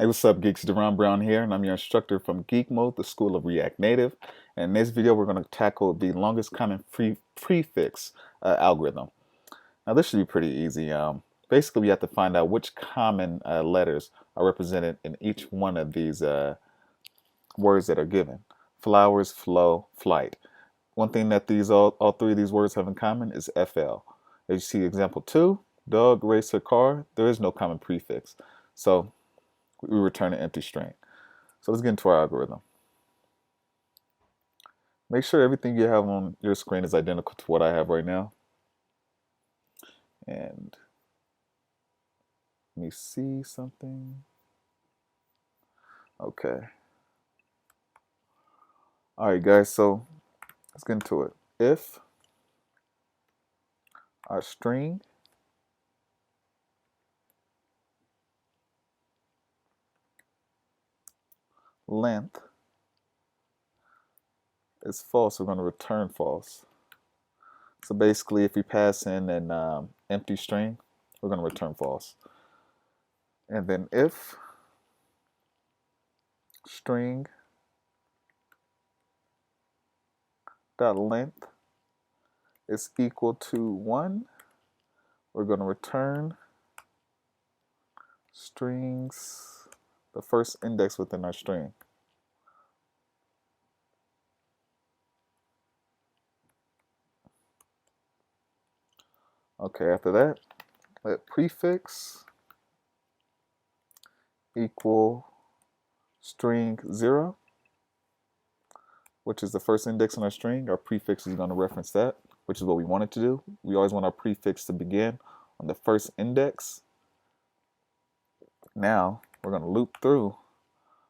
Hey, what's up, geeks? Darron Brown here, and I'm your instructor from GeekMODE, the School of React Native. And in this video, we're going to tackle the longest common prefix algorithm. Now, this should be pretty easy. Basically, we have to find out which common letters are represented in each one of these words that are given. Flowers, flow, flight. One thing that all three of these words have in common is FL. As you see example 2, dog, racer, car, there is no common prefix. So we return an empty string. So let's get into our algorithm. Make sure everything you have on your screen is identical to what I have right now. And let me see something. Okay. All right, guys, so let's get into it. If our string length is false, we're going to return false. So basically, if we pass in an empty string, we're going to return false. And then if string dot length is equal to 1, we're going to return strings, the first index within our string. Okay, after that, let prefix equal string 0, which is the first index in our string. Our prefix is going to reference that, which is what we want it to do. We always want our prefix to begin on the first index. Now, we're going to loop through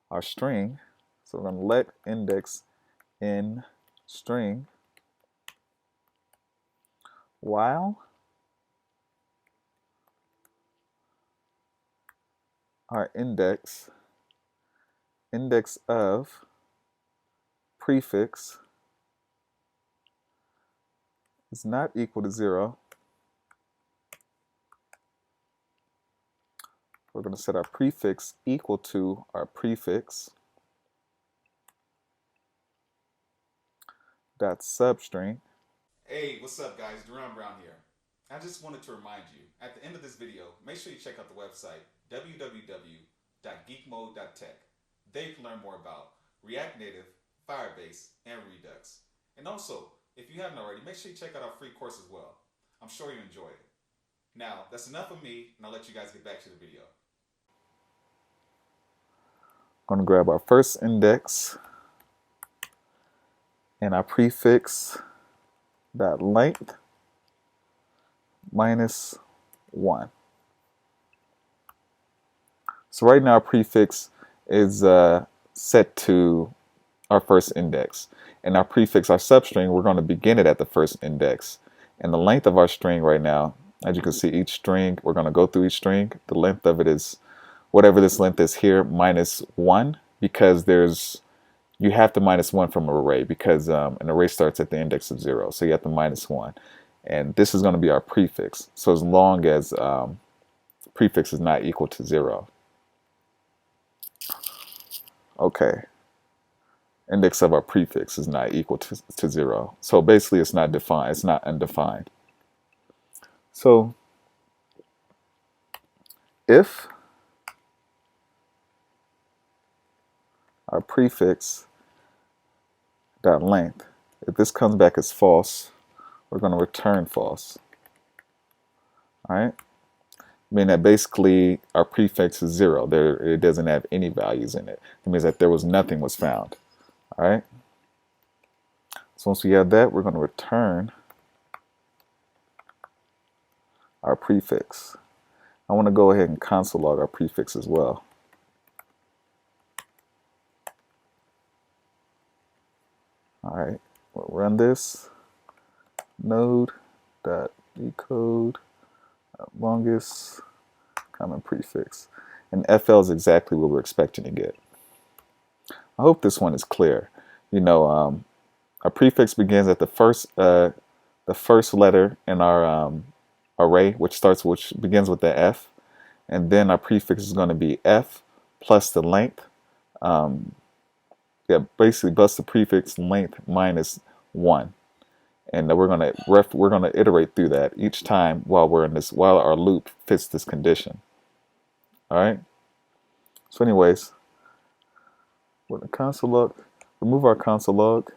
our string. So we're going to let index in string while our index of prefix is not equal to 0. We're going to set our prefix equal to our prefix dot substring. Hey, what's up guys? Darron Brown here. I just wanted to remind you, at the end of this video, make sure you check out the website www.geekmode.tech. There you can learn more about React Native, Firebase, and Redux. And also, if you haven't already, make sure you check out our free course as well. I'm sure you enjoy it. Now, that's enough of me, and I'll let you guys get back to the video. I'm going to grab our first index and our prefix dot length minus 1. So right now our prefix is set to our first index. And our prefix, our substring, we're going to begin it at the first index. And the length of our string right now, as you can see, each string, we're going to go through each string. The length of it is whatever this length is here minus 1, because you have to minus 1 from an array, because an array starts at the index of 0. So you have to minus 1. And this is going to be our prefix. So as long as prefix is not equal to 0. Okay. Index of our prefix is not equal to 0. So basically it's not defined. It's not undefined. So if our prefix dot length, if this comes back as false, we're going to return false. All right, meaning that basically our prefix is 0. It doesn't have any values in it. It means that nothing was found. All right. So once we have that, we're going to return our prefix. I want to go ahead and console log our prefix as well. All right, we'll run this. Node.decode longest common prefix. And FL is exactly what we're expecting to get. I hope this one is clear. You know, our prefix begins at the first letter in our array, which begins with the F, and then our prefix is going to be F plus the length. Um, yeah, basically bust the prefix length minus 1. And we're gonna iterate through that each time while our loop fits this condition. All right. So, anyways, with the console log, remove our console log,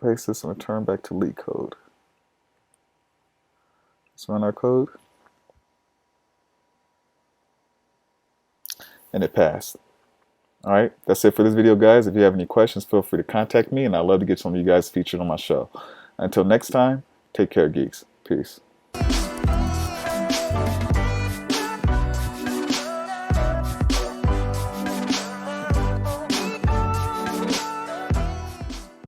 paste this, and return back to leak code. Let's run our code, and it passed. All right, that's it for this video, guys. If you have any questions, feel free to contact me, and I'd love to get some of you guys featured on my show. Until next time, take care, geeks. Peace.